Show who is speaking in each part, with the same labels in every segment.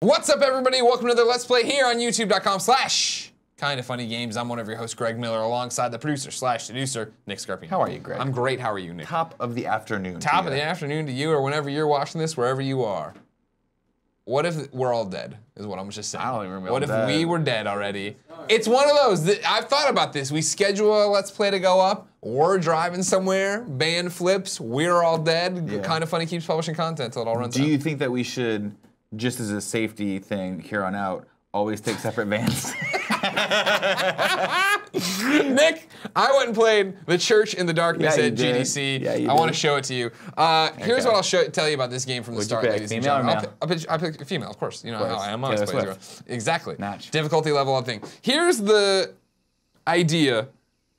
Speaker 1: What's up, everybody? Welcome to another Let's Play here on youtube.com/kindafunnygames. I'm one of your hosts, Greg Miller, alongside the producer/seducer, Nick Scarpino.
Speaker 2: How are you, Greg?
Speaker 1: I'm great. How are you, Nick?
Speaker 2: Top of the afternoon.
Speaker 1: Top of the afternoon to you, or whenever you're watching this, wherever you are. What if we're all dead, is what I'm just saying.
Speaker 2: I don't even remember.
Speaker 1: What if we were dead already? It's one of those, I've thought about this. We schedule a Let's Play to go up, we're driving somewhere, band flips, we're all dead. Yeah. Kinda Funny keeps publishing content until it all runs out.
Speaker 2: Do you think that we should, just as a safety thing here on out, always take separate vans?
Speaker 1: Nick, I went and played The Church in the Darkness at GDC.
Speaker 2: Yeah, you
Speaker 1: I want to show it to you. Here's what I'll tell you about this game from the start, ladies and gentlemen. I'll pick female, of course. You know how I am. Always play zero. Exactly.
Speaker 2: Match.
Speaker 1: Difficulty level up thing. Here's the idea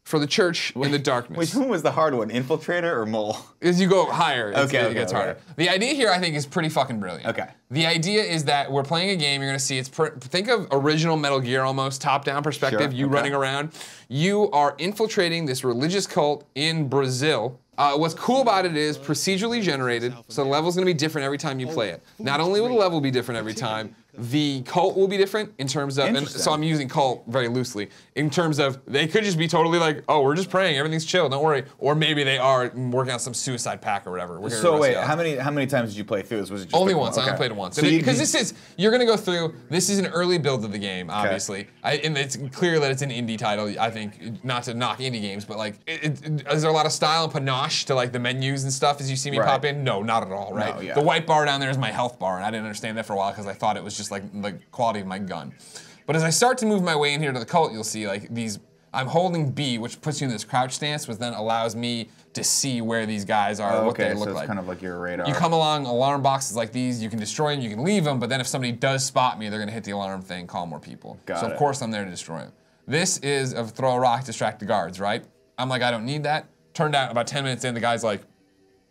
Speaker 1: for The Church in the Darkness.
Speaker 2: Which one was the hard one, Infiltrator or Mole?
Speaker 1: As you go higher, it gets harder.
Speaker 2: Okay.
Speaker 1: The idea here, I think, is pretty fucking brilliant.
Speaker 2: Okay.
Speaker 1: The idea is that we're playing a game, you're gonna see, think of original Metal Gear almost, top-down perspective,
Speaker 2: Sure,
Speaker 1: running around. You are infiltrating this religious cult in Brazil. What's cool about it is procedurally generated, so the level's gonna be different every time you play it. Not only will the level be different every time, the cult will be different in terms of, and so I'm using cult very loosely, in terms of they could just be totally like, oh, we're just praying, everything's chill, don't worry. Or maybe they are working on some suicide pact or whatever.
Speaker 2: So wait, how many times did you play through this? Was it just
Speaker 1: only once? I only played it once. Because you're gonna go through, this is an early build of the game, obviously. And it's clear that it's an indie title, I think, not to knock indie games, but like, is there a lot of style and panache to like the menus and stuff as you see me pop in? No, not at all, right? No, the white bar down there is my health bar, and I didn't understand that for a while because I thought it was just like the quality of my gun. But as I start to move my way in here to the cult, you'll see like these, I'm holding B, which puts you in this crouch stance, which then allows me to see where these guys are, what they look
Speaker 2: so it's
Speaker 1: like.
Speaker 2: Kind of like your radar.
Speaker 1: You come along alarm boxes like these, you can destroy them, you can leave them, but then if somebody does spot me, they're gonna hit the alarm thing, call more people. So of course I'm there to destroy them. This is a throw a rock, distract the guards, right? I'm like, I don't need that. Turned out about 10 minutes in, the guy's like,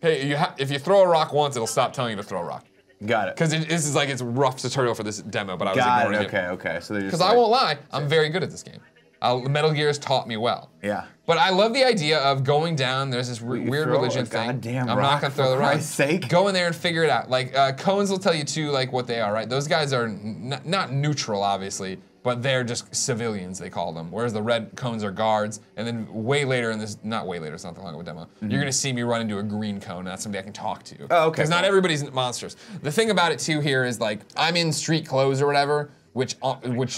Speaker 1: hey, if you throw a rock once, it'll stop telling you to throw a rock.
Speaker 2: Got it.
Speaker 1: Because this is like, it's a rough tutorial for this demo, but I was ignoring it.
Speaker 2: Okay. So
Speaker 1: because I won't lie, I'm very good at this game. Metal Gear has taught me well.
Speaker 2: Yeah.
Speaker 1: But I love the idea of going down, there's this weird religion thing.
Speaker 2: Goddamn
Speaker 1: I'm not gonna throw the rock. For Christ's sake. Go in there and figure it out. Like, cones will tell you too, like what they are, right? Those guys are not neutral, obviously, but they're just civilians, they call them. Whereas the red cones are guards, and then way later in this, not way later, it's not the long of a demo, you're gonna see me run into a green cone, and that's somebody I can talk to.
Speaker 2: Oh, okay.
Speaker 1: Because not everybody's monsters. The thing about it too here is like, I'm in street clothes or whatever, which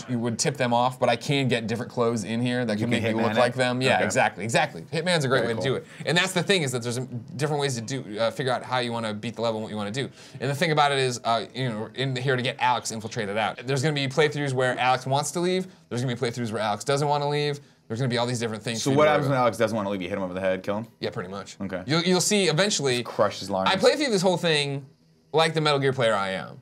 Speaker 1: you would tip them off, but I can get different clothes in here that can make me look like them. Yeah, exactly. Hitman's a great way to do it. And that's the thing, is that there's different ways to figure out how you want to beat the level and what you want to do. And the thing about it is, in here to get Alex infiltrated out. There's going to be playthroughs where Alex wants to leave. There's going to be playthroughs where Alex doesn't want to leave. There's going to be all these different things.
Speaker 2: So what happens when Alex doesn't want to leave? You hit him over the head, kill him?
Speaker 1: Yeah, pretty much.
Speaker 2: Okay.
Speaker 1: You'll see eventually.
Speaker 2: Just crush his lungs.
Speaker 1: I play through this whole thing like the Metal Gear player I am.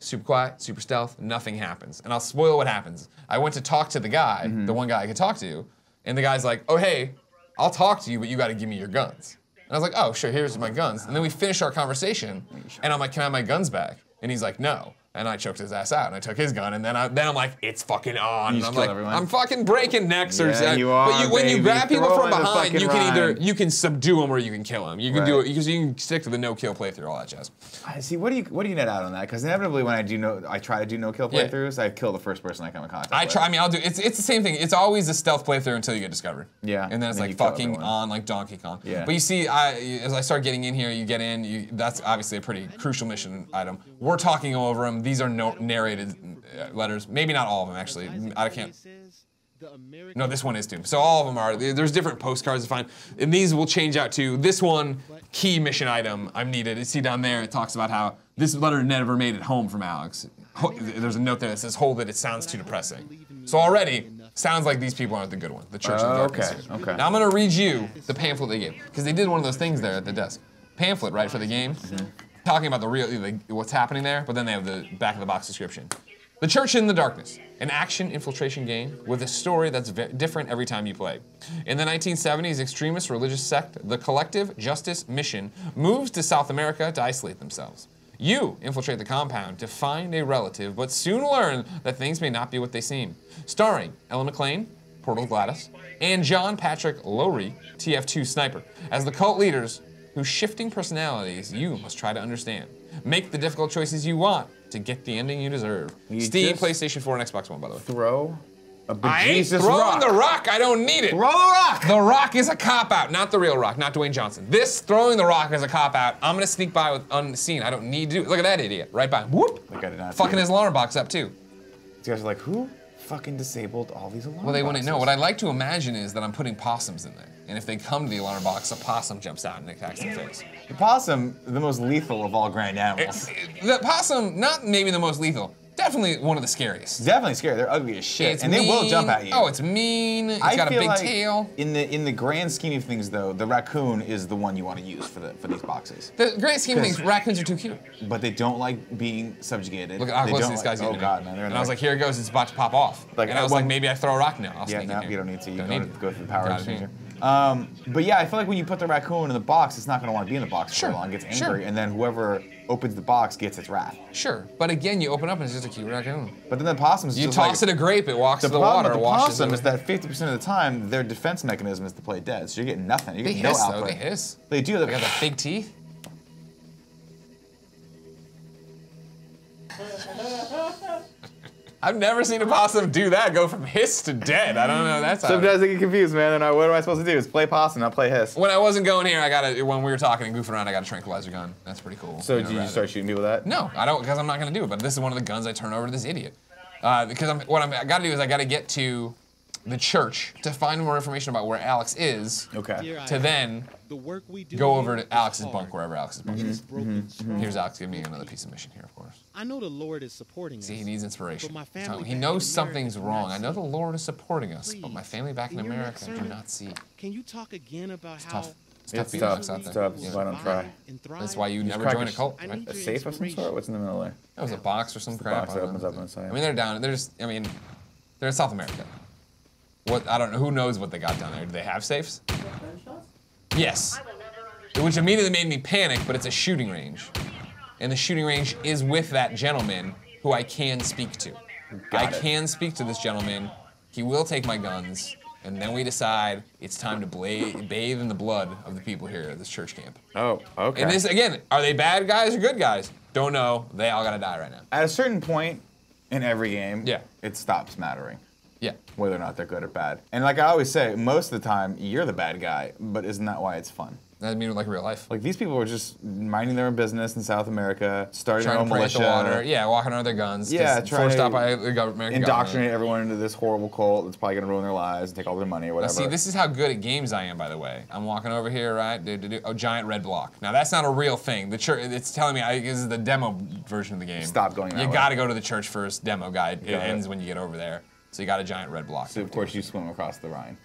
Speaker 1: Super quiet, super stealth, nothing happens. And I'll spoil what happens. I went to talk to the guy, the one guy I could talk to, and the guy's like, oh hey, I'll talk to you, but you gotta give me your guns. And I was like, oh sure, here's my guns. And then we finished our conversation, and I'm like, can I have my guns back? And he's like, no. And I choked his ass out, and I took his gun, and then I'm like, it's fucking on. And I'm like, I'm fucking breaking necks or something.
Speaker 2: You are,
Speaker 1: but when you grab people from behind, you
Speaker 2: can
Speaker 1: can subdue them or you can kill them. You can do it because you can stick to the no-kill playthrough, all that jazz.
Speaker 2: See, what do you net out on that? Because inevitably when I try to do no-kill playthroughs, I kill the first person I come in contact with.
Speaker 1: I'll do. It's the same thing. It's always a stealth playthrough until you get discovered.
Speaker 2: Yeah.
Speaker 1: And then it's like fucking on like Donkey Kong.
Speaker 2: Yeah.
Speaker 1: But you see, as I start getting in here, you get in. That's obviously a pretty crucial mission item. We're talking over them. These are narrated letters. Maybe not all of them, actually. I can't. No, this one is too. So all of them are. There's different postcards to find. And these will change out to this one key mission item I'm needed. You see down there, it talks about how this letter never made it home from Alex. There's a note there that says, hold it, it sounds too depressing. So already, sounds like these people aren't the good one. The Church of the Darkness.
Speaker 2: Okay.
Speaker 1: Now I'm gonna read you the pamphlet they gave. Because they did one of those things there at the desk. Pamphlet, right, for the game? Talking about the real, what's happening there, but then they have the back of the box description. The Church in the Darkness, an action infiltration game with a story that's different every time you play. In the 1970s, extremist religious sect, the Collective Justice Mission, moves to South America to isolate themselves. You infiltrate the compound to find a relative, but soon learn that things may not be what they seem. Starring Ellen McLean, Portal Gladys, and John Patrick Lowry, TF2 Sniper, as the cult leaders whose shifting personalities you must try to understand. Make the difficult choices you want to get the ending you deserve.
Speaker 2: You
Speaker 1: Steam,
Speaker 2: just
Speaker 1: PlayStation 4, and Xbox One, by the way.
Speaker 2: Throw a
Speaker 1: I ain't
Speaker 2: bejesus
Speaker 1: throwing
Speaker 2: rock.
Speaker 1: the rock. I don't need it.
Speaker 2: Throw the rock.
Speaker 1: The Rock is a cop-out, not the real Rock, not Dwayne Johnson. This throwing the rock is a cop-out. I'm gonna sneak by with unseen. I don't need to do it. Look at that idiot, right by him. Whoop.
Speaker 2: Like I did not see
Speaker 1: Fucking
Speaker 2: it.
Speaker 1: his alarm box up too.
Speaker 2: These guys are like, who fucking disabled all these alarm
Speaker 1: Well, they wouldn't know.
Speaker 2: boxes?
Speaker 1: What I like to imagine is that I'm putting possums in there. And if they come to the alarm box, a possum jumps out and attacks their face.
Speaker 2: The possum, the most lethal of all grand animals.
Speaker 1: The possum, not maybe the most lethal, definitely one of the scariest.
Speaker 2: Definitely scary. They're ugly as shit,
Speaker 1: It's
Speaker 2: and they will
Speaker 1: mean.
Speaker 2: jump at you.
Speaker 1: Oh, it's mean. It's
Speaker 2: I
Speaker 1: got a
Speaker 2: feel
Speaker 1: big
Speaker 2: like
Speaker 1: tail.
Speaker 2: In the grand scheme of things, though, the raccoon is the one you want to use for these boxes.
Speaker 1: The great scheme of things, raccoons are too cute.
Speaker 2: But they don't like being subjugated.
Speaker 1: Look at how
Speaker 2: They
Speaker 1: close
Speaker 2: don't
Speaker 1: these guys
Speaker 2: like,
Speaker 1: get
Speaker 2: oh
Speaker 1: to
Speaker 2: god,
Speaker 1: me.
Speaker 2: man, they're in
Speaker 1: And I was
Speaker 2: there.
Speaker 1: like, here it goes, it's about to pop off.
Speaker 2: Like,
Speaker 1: and I was
Speaker 2: well-
Speaker 1: like, maybe I throw a rock now. I'll
Speaker 2: yeah,
Speaker 1: sneak
Speaker 2: no,
Speaker 1: in here.
Speaker 2: you don't need to. You
Speaker 1: Don't
Speaker 2: don't
Speaker 1: need
Speaker 2: need to go through the power
Speaker 1: Got it.
Speaker 2: exchanger. But yeah, I feel like when you put the raccoon in the box, it's not going to want to be in the box
Speaker 1: Sure,
Speaker 2: for long. It gets
Speaker 1: sure.
Speaker 2: angry, and then whoever opens the box gets its wrath.
Speaker 1: Sure, but again, you open up and it's just a cute raccoon.
Speaker 2: But then the possum's
Speaker 1: You
Speaker 2: just
Speaker 1: toss
Speaker 2: like,
Speaker 1: it a grape, it walks
Speaker 2: the
Speaker 1: to the
Speaker 2: problem
Speaker 1: water,
Speaker 2: with the
Speaker 1: washes
Speaker 2: possum
Speaker 1: it.
Speaker 2: is that 50% of the time, their defense mechanism is to play dead. So you're getting nothing. You're
Speaker 1: They
Speaker 2: getting no
Speaker 1: hiss though,
Speaker 2: output.
Speaker 1: they hiss.
Speaker 2: They do.
Speaker 1: They got the big teeth. I've never seen a possum do that, go from hiss to dead. I don't know, that's how.
Speaker 2: Sometimes they get confused, man. They're like, what am I supposed to do? It's play possum, not play hiss.
Speaker 1: When I wasn't going here, when we were talking and goofing around, I got a tranquilizer gun. That's pretty cool.
Speaker 2: So
Speaker 1: You know,
Speaker 2: did you
Speaker 1: rather-
Speaker 2: start shooting people with that?
Speaker 1: No, I don't, because I'm not gonna do it. But this is one of the guns I turn over to this idiot. Because I gotta do is I gotta get to the church to find more information about where Alex is.
Speaker 2: Okay.
Speaker 1: To then
Speaker 3: The work we do
Speaker 1: go
Speaker 3: here
Speaker 1: over
Speaker 3: is
Speaker 1: to Alex's
Speaker 3: hard.
Speaker 1: bunk, wherever Alex's bunk
Speaker 3: It
Speaker 1: is.
Speaker 3: is broken strong.
Speaker 1: Here's Alex giving me another piece of mission here, of course.
Speaker 3: I know the Lord is supporting
Speaker 1: See,
Speaker 3: us.
Speaker 1: he needs inspiration.
Speaker 3: But my family
Speaker 1: He
Speaker 3: back
Speaker 1: knows
Speaker 3: in
Speaker 1: something's
Speaker 3: America
Speaker 1: wrong.
Speaker 3: cannot
Speaker 1: I know the
Speaker 3: see.
Speaker 1: Lord is supporting us, but my
Speaker 3: Please,
Speaker 1: family back in
Speaker 3: in your
Speaker 1: America
Speaker 3: next
Speaker 1: do
Speaker 3: sermon,
Speaker 1: not see.
Speaker 3: Can you talk again about how
Speaker 1: Tough. It's tough
Speaker 2: It's
Speaker 1: being
Speaker 2: tough.
Speaker 1: Alex out
Speaker 2: It's
Speaker 1: there.
Speaker 2: tough.
Speaker 1: Yeah.
Speaker 2: That's why I don't try.
Speaker 3: and thrive?
Speaker 1: That's why you never
Speaker 2: crack
Speaker 1: join a
Speaker 2: your-
Speaker 1: cult,
Speaker 3: I
Speaker 1: right?
Speaker 3: need
Speaker 2: A
Speaker 3: your
Speaker 2: safe of some sort?
Speaker 3: inspiration.
Speaker 2: What's in the middle there?
Speaker 1: That was a box or some
Speaker 2: the
Speaker 1: crap.
Speaker 2: box
Speaker 1: I
Speaker 2: that
Speaker 1: don't
Speaker 2: opens
Speaker 1: know.
Speaker 2: up on the side.
Speaker 1: I mean, they're down. They're just. I mean, they're in South America. What? I don't know. Who knows what they got down there? Do they have safes? Yes. Which immediately made me panic. But it's a shooting range, and the shooting range is with that gentleman who I can speak to. I
Speaker 2: Got it.
Speaker 1: can speak to this gentleman. He will take my guns, and then we decide it's time to bathe in the blood of the people here at this church camp.
Speaker 2: Oh, okay.
Speaker 1: And this again, are they bad guys or good guys? Don't know. They all gotta die right now.
Speaker 2: At a certain point in every game,
Speaker 1: Yeah.
Speaker 2: it stops mattering
Speaker 1: Yeah.
Speaker 2: whether or not they're good or bad. And like I always say, most of the time, you're the bad guy, but isn't that why it's fun?
Speaker 1: I mean, like real life.
Speaker 2: Like these people were just minding their own business in South America, starting their
Speaker 1: Trying
Speaker 2: own
Speaker 1: to pray at
Speaker 2: militia.
Speaker 1: the water. Yeah, walking around with their guns. 'cause
Speaker 2: Yeah, trying
Speaker 1: forced
Speaker 2: to
Speaker 1: out by the government.
Speaker 2: Indoctrinate everyone into this horrible cult that's probably gonna ruin their lives and take all their money or
Speaker 1: Now,
Speaker 2: whatever.
Speaker 1: see, this is how good at games I am, by the way. I'm walking over here, right? Oh, giant red block. Now, that's not a real thing. The church, it's telling me this is the demo version of the game.
Speaker 2: Stop going that
Speaker 1: You
Speaker 2: way.
Speaker 1: gotta go to the church first, demo guide. It
Speaker 2: Got it.
Speaker 1: ends when you get over there. So you got a giant red block.
Speaker 2: So of course you swim across the Rhine.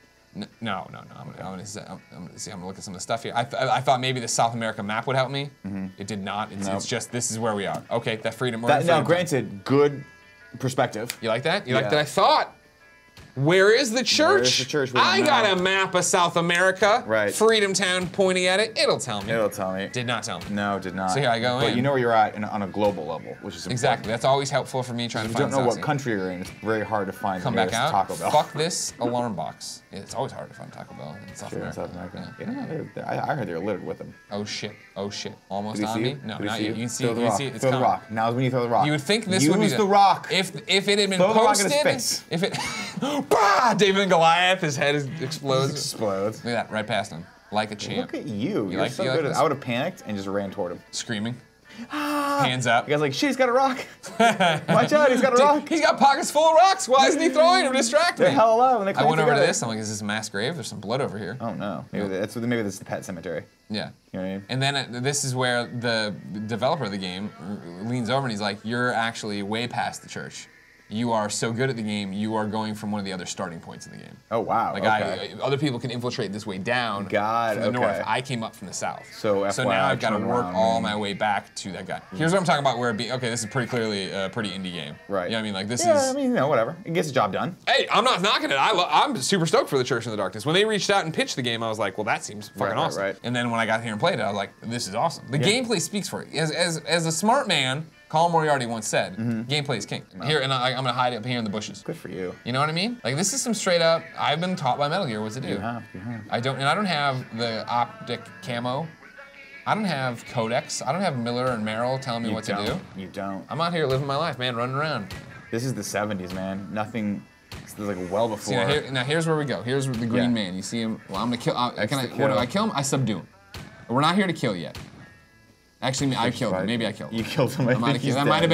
Speaker 1: No. I'm gonna look at some of the stuff here. I thought maybe the South America map would help me. It did not. It's,
Speaker 2: Nope.
Speaker 1: it's just this is where we are. Okay, that freedom. we're in
Speaker 2: Now,
Speaker 1: freedom.
Speaker 2: granted, good perspective.
Speaker 1: You like that? You like
Speaker 2: Yeah.
Speaker 1: that I thought? Where is the church?
Speaker 2: Where is the church? We don't
Speaker 1: I got
Speaker 2: know.
Speaker 1: a map of South America.
Speaker 2: Right.
Speaker 1: Freedom Town pointing at it. It'll tell me.
Speaker 2: It'll tell me.
Speaker 1: Did not tell me.
Speaker 2: No, it did not.
Speaker 1: So here I go
Speaker 2: But
Speaker 1: in.
Speaker 2: you know where you're at on a global level, which is important.
Speaker 1: Exactly. That's always helpful for me trying
Speaker 2: If
Speaker 1: to
Speaker 2: you
Speaker 1: find
Speaker 2: don't know what
Speaker 1: South Sea.
Speaker 2: country you're in, it's very hard to find
Speaker 1: Come
Speaker 2: the
Speaker 1: back
Speaker 2: nearest
Speaker 1: out.
Speaker 2: Taco Bell.
Speaker 1: Fuck this alarm box. It's always hard to find Taco Bell in South
Speaker 2: Sure, in
Speaker 1: America.
Speaker 2: South America.
Speaker 1: Yeah.
Speaker 2: Yeah, I heard they were littered with them.
Speaker 1: Oh shit. Oh shit. Almost
Speaker 2: Did he
Speaker 1: on
Speaker 2: see
Speaker 1: me.
Speaker 2: you?
Speaker 1: No,
Speaker 2: Did he
Speaker 1: not
Speaker 2: see
Speaker 1: you.
Speaker 2: you?
Speaker 1: You can see.
Speaker 2: Throw
Speaker 1: You
Speaker 2: the
Speaker 1: can
Speaker 2: rock.
Speaker 1: see. It's
Speaker 2: Throw the
Speaker 1: coming.
Speaker 2: rock. Now's when you throw the rock.
Speaker 1: You would think this
Speaker 2: Use
Speaker 1: would be
Speaker 2: the rock.
Speaker 1: If it had been
Speaker 2: Throw the rock
Speaker 1: posted.
Speaker 2: in his face.
Speaker 1: If it. Bah! David and Goliath. His head explodes.
Speaker 2: Explodes.
Speaker 1: Look at that. Right past him. Like a champ.
Speaker 2: Look at you. You're
Speaker 1: like-
Speaker 2: so
Speaker 1: you like
Speaker 2: good.
Speaker 1: this?
Speaker 2: I would have panicked and just ran toward him.
Speaker 1: Screaming. Hands up.
Speaker 2: You guys like, shit, he's got a rock. Watch out, he's got a rock.
Speaker 1: He's got pockets full of rocks. Why isn't he throwing them? Distract
Speaker 2: They're
Speaker 1: me.
Speaker 2: hell alive when they
Speaker 1: I
Speaker 2: climb
Speaker 1: went over to
Speaker 2: together.
Speaker 1: this. I'm like, is this a mass grave? There's some blood over here.
Speaker 2: Oh no. Maybe maybe this is the pet cemetery.
Speaker 1: Yeah.
Speaker 2: You know what I mean?
Speaker 1: And then this is where the developer of the game leans over and he's like, you're actually way past the church. You are so good at the game, you are going from one of the other starting points in the game.
Speaker 2: Oh wow.
Speaker 1: Like
Speaker 2: okay.
Speaker 1: other people can infiltrate this way down
Speaker 2: God,
Speaker 1: from the
Speaker 2: okay.
Speaker 1: north. I came up from the south.
Speaker 2: So
Speaker 1: now
Speaker 2: FYI,
Speaker 1: I've got to
Speaker 2: turn
Speaker 1: work
Speaker 2: around
Speaker 1: all
Speaker 2: and-
Speaker 1: my way back to that guy. Here's what I'm talking about. Where it be okay, this is pretty clearly a pretty indie game.
Speaker 2: Right.
Speaker 1: You know what I mean? Like this
Speaker 2: Yeah,
Speaker 1: is.
Speaker 2: I mean, whatever. It gets the job done.
Speaker 1: Hey, I'm not knocking it. I'm super stoked for the Church in the Darkness. When they reached out and pitched the game, I was like, well, that seems fucking
Speaker 2: Right,
Speaker 1: awesome.
Speaker 2: right.
Speaker 1: And then when I got here and played it, I was like, this is awesome. The
Speaker 2: Yeah.
Speaker 1: gameplay speaks for it. As a smart man, Colin Moriarty once said, gameplay is king. Here, and I'm gonna hide it up here in the bushes.
Speaker 2: Good for you.
Speaker 1: You know what I mean? Like this is some straight up. I've been taught by Metal Gear what to do.
Speaker 2: You have.
Speaker 1: I don't have the optic camo. I don't have Codex. I don't have Miller and Merrill telling me what to do.
Speaker 2: You don't.
Speaker 1: I'm out here living my life, man, running around.
Speaker 2: This is the 70s, man. Nothing. This is like well before.
Speaker 1: See, now here's where we go. Here's the green man. You see him? Well, I'm gonna kill. What do I kill him? I subdue him. We're not here to kill yet. Actually, I killed him. Maybe I killed him.
Speaker 2: You killed him.
Speaker 1: That might have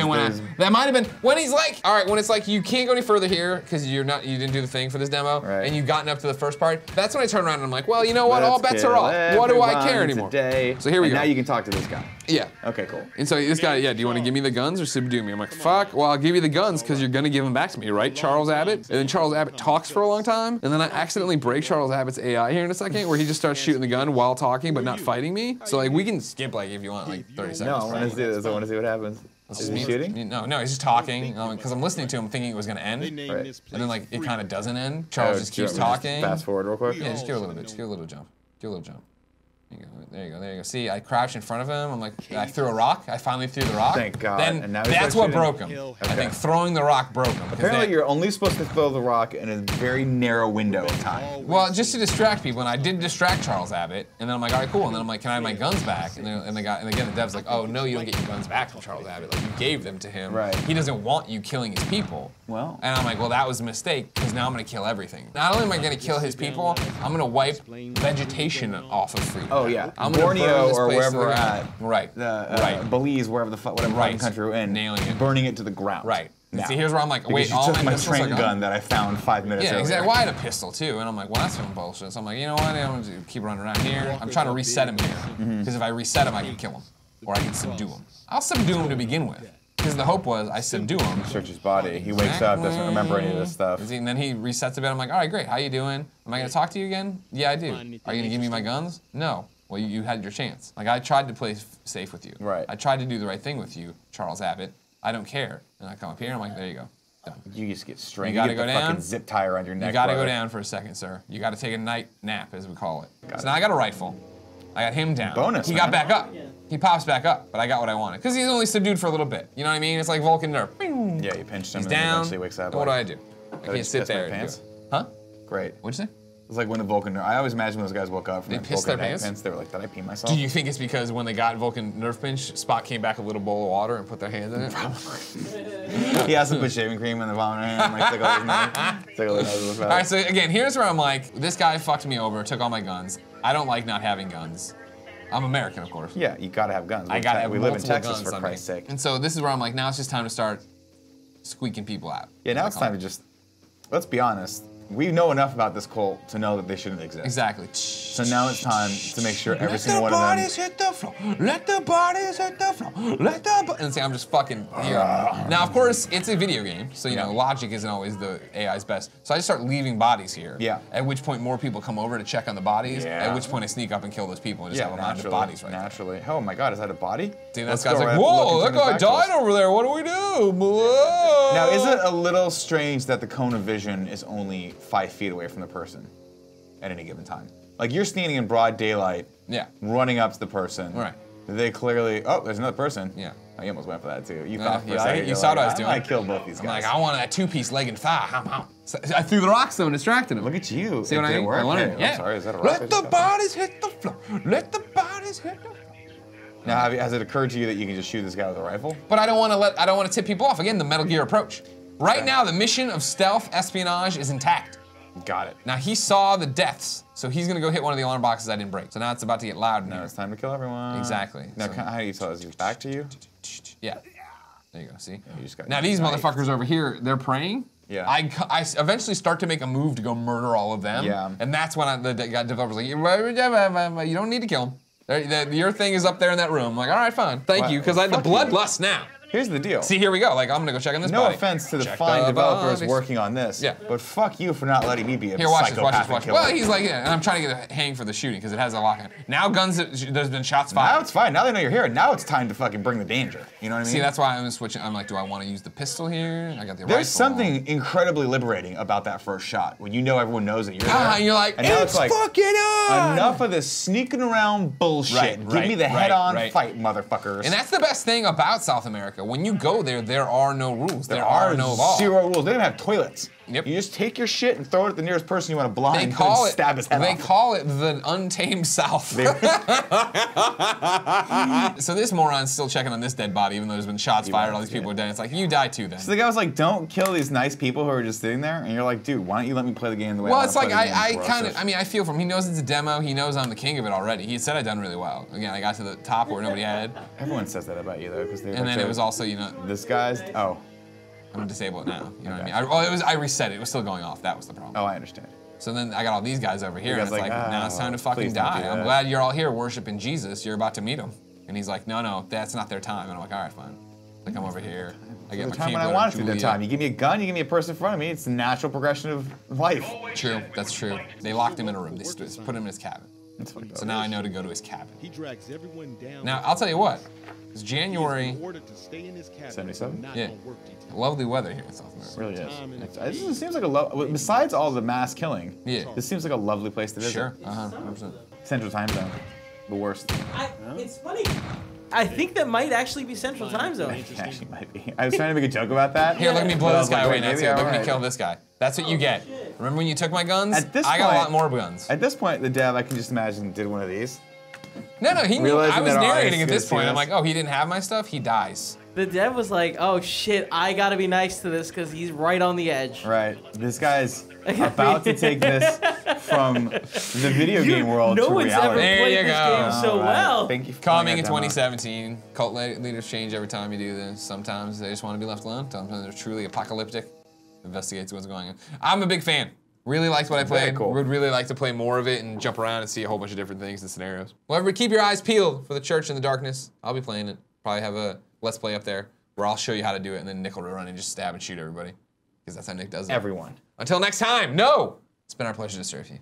Speaker 1: been when he's like, all right, when it's like you can't go any further here because you didn't do the thing for this demo,
Speaker 2: right.
Speaker 1: and you've gotten up to the first part. That's when I turn around and I'm like, well, you know what? All bets are off. What do I care anymore? So here we go.
Speaker 2: Now you can talk to this guy.
Speaker 1: Yeah.
Speaker 2: Okay, cool.
Speaker 1: And so this guy, do you want to give me the guns or subdue me? I'm like, fuck. Well, I'll give you the guns because you're gonna give them back to me, right, Charles Abbott? And then Charles Abbott talks for a long time, and then I accidentally break Charles Abbott's AI here in a second, where he just starts shooting the gun while talking but not fighting me. So like we can skip like if you want like 30 seconds.
Speaker 2: No, I want to see this. I want to see what happens. Is he shooting?
Speaker 1: No, he's just talking because I'm listening to him thinking it was gonna end, and then like it kind of doesn't end. Charles just keeps talking.
Speaker 2: Fast forward real quick.
Speaker 1: Yeah, just give it a little bit. Just give it a little jump. Give it a little jump. There you go. See, I crouched in front of him. I'm like, I threw a rock. I finally threw the rock.
Speaker 2: Thank God.
Speaker 1: Then
Speaker 2: And now
Speaker 1: that's what broke him. I think throwing the rock broke him.
Speaker 2: Apparently, you're only supposed to throw the rock in a very narrow window of time.
Speaker 1: Well, just to distract people, and I did distract Charles Abbott, and then I'm like, all right, cool. And then I'm like, can I have my guns back? And again, the dev's like, oh no, you don't get your guns back from Charles Abbott. Like you gave them to him.
Speaker 2: Right.
Speaker 1: He doesn't want you killing his people.
Speaker 2: Well.
Speaker 1: And I'm like, well, that was a mistake because now I'm gonna kill everything. Not only am I gonna kill his people, I'm gonna wipe vegetation off of Freedom.
Speaker 2: Oh yeah.
Speaker 1: I'm gonna
Speaker 2: Borneo
Speaker 1: burn this
Speaker 2: or
Speaker 1: place
Speaker 2: wherever
Speaker 1: to the
Speaker 2: we're
Speaker 1: ground.
Speaker 2: at.
Speaker 1: Right. Right.
Speaker 2: Belize, wherever the fuck, whatever
Speaker 1: Right.
Speaker 2: country we're in.
Speaker 1: Nailing it.
Speaker 2: Burning it to the ground.
Speaker 1: Right.
Speaker 2: Now.
Speaker 1: See, here's where I'm like,
Speaker 2: Because
Speaker 1: wait,
Speaker 2: you
Speaker 1: all
Speaker 2: took my
Speaker 1: pistols
Speaker 2: train
Speaker 1: are
Speaker 2: gun that I found 5 minutes
Speaker 1: Yeah,
Speaker 2: earlier.
Speaker 1: exactly. Well, I had a pistol too, and I'm like, well, that's some bullshit. So I'm like, you know what? I'm gonna keep running around here. I'm trying to reset him here, because if I reset him, I can kill him, or I can subdue him. I'll subdue him to begin with, because the hope was I subdue him.
Speaker 2: Search his body. He wakes up, doesn't remember any of this stuff.
Speaker 1: And then he resets a bit. I'm like, all right, great. How you doing? Am I gonna talk to you again? Yeah, I do. Are you gonna give me my guns? No. Well, you had your chance. Like I tried to play safe with you.
Speaker 2: Right.
Speaker 1: I tried to do the right thing with you, Charles Abbott. I don't care. And I come up here and I'm like, there you go. Done.
Speaker 2: You just get strained.
Speaker 1: You gotta
Speaker 2: get
Speaker 1: go
Speaker 2: the
Speaker 1: down.
Speaker 2: fucking zip tie around your neck.
Speaker 1: You gotta
Speaker 2: brother.
Speaker 1: go down for a second, sir. You gotta take a night nap, as we call it.
Speaker 2: Got
Speaker 1: So now I got a rifle. I got him down.
Speaker 2: Bonus,
Speaker 1: He
Speaker 2: man.
Speaker 1: got back up. He pops back up, but I got what I wanted. Because he's only subdued for a little bit. You know what I mean? It's like Vulcan nerf. Bing.
Speaker 2: Yeah, you pinched him
Speaker 1: He's
Speaker 2: and then
Speaker 1: down.
Speaker 2: eventually wakes up.
Speaker 1: And what do I do? I
Speaker 2: Gotta
Speaker 1: can't
Speaker 2: just
Speaker 1: sit
Speaker 2: piss my
Speaker 1: there and do
Speaker 2: pants?
Speaker 1: it. Huh?
Speaker 2: Great.
Speaker 1: What'd you say?
Speaker 2: It's like when the Vulcan. I always imagine when those guys woke up from
Speaker 1: They
Speaker 2: that
Speaker 1: pissed
Speaker 2: Vulcan
Speaker 1: their
Speaker 2: Nerf
Speaker 1: pants?
Speaker 2: They were like, did I pee myself?
Speaker 1: Do you think it's because when they got Vulcan nerf pinch, Spock came back with a little bowl of water and put their hands in it?
Speaker 2: He has to put shaving cream in the vomit. I'm like, tickle his nose. Tickle his nose with
Speaker 1: All right, so again, here's where I'm like, this guy fucked me over, took all my guns. I don't like not having guns. I'm American, of course.
Speaker 2: Yeah, you gotta have guns.
Speaker 1: I gotta have
Speaker 2: We live in
Speaker 1: multiple
Speaker 2: Texas,
Speaker 1: guns
Speaker 2: for
Speaker 1: on me.
Speaker 2: Christ's sake.
Speaker 1: And so this is where I'm like, now it's just time to start squeaking people out.
Speaker 2: Yeah, now it's time to just, let's be honest. We know enough about this cult to know that they shouldn't exist.
Speaker 1: Exactly.
Speaker 2: So now it's time to make sure every
Speaker 1: Let
Speaker 2: single
Speaker 1: the
Speaker 2: one of them.
Speaker 1: bodies hit the floor. Let the bodies hit the floor. Let the and see, I'm just fucking here. Now, of course, it's a video game, so you know logic isn't always the AI's best. So I just start leaving bodies here.
Speaker 2: Yeah.
Speaker 1: At which point more people come over to check on the bodies.
Speaker 2: Yeah.
Speaker 1: At which point I sneak up and kill those people and just
Speaker 2: Yeah,
Speaker 1: have a bunch of
Speaker 2: naturally.
Speaker 1: bodies right
Speaker 2: Naturally. Oh my God, is that a body?
Speaker 1: there. Dude,
Speaker 2: Let's
Speaker 1: that guy's
Speaker 2: go
Speaker 1: like,
Speaker 2: right
Speaker 1: whoa,
Speaker 2: look
Speaker 1: that
Speaker 2: into
Speaker 1: guy
Speaker 2: the factuals.
Speaker 1: died over there. What do we do? Whoa.
Speaker 2: Now, is it a little strange that the cone of vision is only 5 feet away from the person at any given time? Like you're standing in broad daylight,
Speaker 1: Yeah.
Speaker 2: running up to the person.
Speaker 1: Right.
Speaker 2: They clearly. Oh, there's another person.
Speaker 1: Yeah.
Speaker 2: I almost went for that too. You
Speaker 1: Yeah,
Speaker 2: thought for
Speaker 1: yeah,
Speaker 2: a second.
Speaker 1: you
Speaker 2: you're
Speaker 1: saw
Speaker 2: like,
Speaker 1: what I was doing.
Speaker 2: I might kill both these
Speaker 1: I'm
Speaker 2: guys.
Speaker 1: like, I want that 2-piece leg and thigh. Ham, ham. So I threw the rocks though and distracted him.
Speaker 2: Look at you.
Speaker 1: See what I
Speaker 2: Did it
Speaker 1: mean?
Speaker 2: work?
Speaker 1: I learned.
Speaker 2: Hey,
Speaker 1: Yeah.
Speaker 2: I'm sorry. Is that a rock?
Speaker 1: Let the bodies hit the floor. Let the bodies hit the floor.
Speaker 2: Now, has it occurred to you that you can just shoot this guy with a rifle?
Speaker 1: But I don't want to tip people off. Again, the Metal Gear approach. Right now, the mission of stealth espionage is intact.
Speaker 2: Got it.
Speaker 1: Now he saw the deaths, so he's gonna go hit one of the alarm boxes I didn't break. So now it's about to get loud in
Speaker 2: Now
Speaker 1: here.
Speaker 2: it's time to kill everyone.
Speaker 1: Exactly.
Speaker 2: Now,
Speaker 1: So-
Speaker 2: how do you tell? Is he back to you?
Speaker 1: Yeah. There you go. See.
Speaker 2: You just got
Speaker 1: Now these
Speaker 2: knifed.
Speaker 1: motherfuckers over here, they're praying.
Speaker 2: Yeah.
Speaker 1: I eventually start to make a move to go murder all of them.
Speaker 2: Yeah.
Speaker 1: And that's when the developer's like, you don't need to kill them. Your thing is up there in that room. I'm like, all right, fine. Thank you, because I had the
Speaker 2: Fuck you.
Speaker 1: bloodlust now.
Speaker 2: Here's the deal.
Speaker 1: See, here we go. Like, I'm gonna go check on this
Speaker 2: No
Speaker 1: body.
Speaker 2: offense to the
Speaker 1: Check
Speaker 2: fine developers
Speaker 1: bodies.
Speaker 2: working on this.
Speaker 1: Yeah.
Speaker 2: But fuck you for not letting me be a
Speaker 1: Here, watch this, watch this,
Speaker 2: psychopathic
Speaker 1: watch this.
Speaker 2: killer.
Speaker 1: Well, he's like, yeah, and I'm trying to get a hang for the shooting because it has a lock on it. Now guns, there's been shots fired.
Speaker 2: Now it's fine. Now they know you're here. Now it's time to fucking bring the danger. You know what I mean?
Speaker 1: See, that's why I'm switching. I'm like, do I want to use the pistol here? I got the rifle.
Speaker 2: There's something incredibly liberating about that first shot when you know everyone knows that you're there.
Speaker 1: And you're like,
Speaker 2: and now
Speaker 1: it's fucking on!
Speaker 2: enough of this sneaking around bullshit.
Speaker 1: Right,
Speaker 2: Give
Speaker 1: right,
Speaker 2: me the
Speaker 1: right,
Speaker 2: head-on
Speaker 1: right.
Speaker 2: fight, motherfuckers.
Speaker 1: And that's the best thing about South America. When you go there, there are no rules. There are no laws.
Speaker 2: zero rules. They don't have toilets.
Speaker 1: Yep.
Speaker 2: You just take your shit and throw it at the nearest person you want to blind
Speaker 1: They
Speaker 2: and
Speaker 1: call it.
Speaker 2: stab his head
Speaker 1: They
Speaker 2: off.
Speaker 1: call it the untamed South. So this moron's still checking on this dead body, even though there's been shots fired. All these people are dead. It's like you die too then.
Speaker 2: So the guy was like, "Don't kill these nice people who are just sitting there," and you're like, "Dude, why don't you let me play the game the way I
Speaker 1: Well,
Speaker 2: want
Speaker 1: it's
Speaker 2: to
Speaker 1: like
Speaker 2: play the game?"
Speaker 1: I
Speaker 2: bro?"
Speaker 1: kind of.
Speaker 2: So-
Speaker 1: I mean, I feel for him. He knows it's a demo. He knows I'm the king of it already. He said I'd done really well. Again, I got to the top where nobody had,
Speaker 2: Everyone says that about you though, because they.
Speaker 1: and then it was also
Speaker 2: this guy's. Oh,
Speaker 1: I'm gonna disable it now. You know what I mean? I reset it. It was still going off. That was the problem.
Speaker 2: oh, I understand.
Speaker 1: So then I got all these guys over here,
Speaker 2: You
Speaker 1: and
Speaker 2: guys
Speaker 1: it's like, now it's time to fucking
Speaker 2: please don't
Speaker 1: die.
Speaker 2: do
Speaker 1: I'm
Speaker 2: that.
Speaker 1: glad you're all here worshiping Jesus. You're about to meet him. And he's like, no, that's not their time. And I'm like, all right, fine. Like, I'm over here. I get
Speaker 2: The
Speaker 1: my
Speaker 2: time when
Speaker 1: Keebler,
Speaker 2: I want it to be the
Speaker 1: Julia.
Speaker 2: time. You give me a gun, you give me a person in front of me. It's the natural progression of life.
Speaker 1: True, that's true. They locked him in a room. They put him in his cabin.
Speaker 2: That's fucked up.
Speaker 1: So now I know to go to his cabin.
Speaker 3: He drags everyone down.
Speaker 1: Now, I'll tell you what. It's
Speaker 3: He is
Speaker 1: January.
Speaker 3: ordered to stay in his cabin,
Speaker 2: 77?
Speaker 3: not
Speaker 1: Yeah.
Speaker 3: on work detail.
Speaker 1: Lovely weather here in South America.
Speaker 2: It really is.
Speaker 3: Time and
Speaker 2: This seems like a besides all the mass killing.
Speaker 1: Yeah.
Speaker 2: This seems like a lovely place to visit.
Speaker 1: Sure, 100%.
Speaker 2: Central Time Zone, the worst.
Speaker 4: It's funny. I think that might actually be Central Time Zone.
Speaker 2: It actually might be. I was trying to make a joke about that.
Speaker 1: Here, look at me blow
Speaker 2: But I
Speaker 1: this
Speaker 2: was like,
Speaker 1: guy away
Speaker 2: wait,
Speaker 1: now,
Speaker 2: maybe
Speaker 1: too. Look at me
Speaker 2: alright.
Speaker 1: kill this guy. That's what you get. Remember when you took my guns?
Speaker 2: At this
Speaker 1: I got a
Speaker 2: point-
Speaker 1: lot more guns.
Speaker 2: At this point, the dev, I can just imagine, did one of these.
Speaker 1: No, he knew.
Speaker 2: Realizing
Speaker 1: I was
Speaker 2: that our
Speaker 1: narrating
Speaker 2: eyes
Speaker 1: at this
Speaker 2: see
Speaker 1: point. I'm
Speaker 2: this.
Speaker 1: like, oh, he didn't have my stuff? He dies.
Speaker 4: The dev was like, "Oh shit, I gotta be nice to this because he's right on the edge."
Speaker 2: Right. This guy's about to take this from the video game world
Speaker 4: no
Speaker 2: to
Speaker 4: one's
Speaker 2: reality.
Speaker 4: ever
Speaker 1: There
Speaker 4: played
Speaker 1: you
Speaker 4: this
Speaker 1: go.
Speaker 4: game so
Speaker 2: Alright.
Speaker 4: well.
Speaker 2: Thank you for
Speaker 1: Coming
Speaker 2: playing
Speaker 1: in
Speaker 2: that demo.
Speaker 1: 2017, cult leaders change every time you do this. Sometimes they just want to be left alone. Sometimes they're truly apocalyptic. Investigates what's going on. I'm a big fan. Really liked what I
Speaker 2: Very
Speaker 1: played.
Speaker 2: cool.
Speaker 1: Would really like to play more of it and jump around and see a whole bunch of different things and scenarios. Well, everybody keep your eyes peeled for the Church in the Darkness. I'll be playing it. Probably have a Let's Play up there where I'll show you how to do it, and then Nick will run and just stab and shoot everybody. Because that's how Nick does it.
Speaker 2: Everyone.
Speaker 1: Until next time, no! It's been our pleasure to serve you.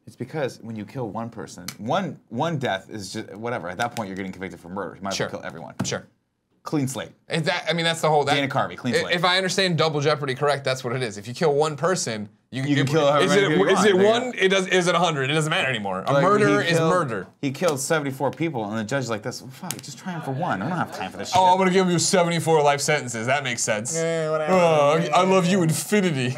Speaker 2: It's because when you kill one person, one death is just whatever. At that point, you're getting convicted for murder. You might as well
Speaker 1: Sure.
Speaker 2: kill everyone.
Speaker 1: Sure.
Speaker 2: Clean slate.
Speaker 1: Is that, I mean, that's the whole. That,
Speaker 2: Dana Carvey, clean slate.
Speaker 1: If I understand Double Jeopardy correct, that's what it is. If you kill one person, you
Speaker 2: can kill however
Speaker 1: Is
Speaker 2: many
Speaker 1: it,
Speaker 2: people you
Speaker 1: is
Speaker 2: want.
Speaker 1: it
Speaker 2: There you
Speaker 1: one? It does. Is it 100? It doesn't matter anymore. A
Speaker 2: Like,
Speaker 1: murder
Speaker 2: he
Speaker 1: is
Speaker 2: killed-
Speaker 1: murder.
Speaker 2: He killed 74 people, and the judge is like, "This, fuck, just try him for one. I don't have time for this shit."
Speaker 1: Oh, I'm gonna give you 74 life sentences. That makes sense.
Speaker 2: whatever.
Speaker 1: Oh, I love you, infinity.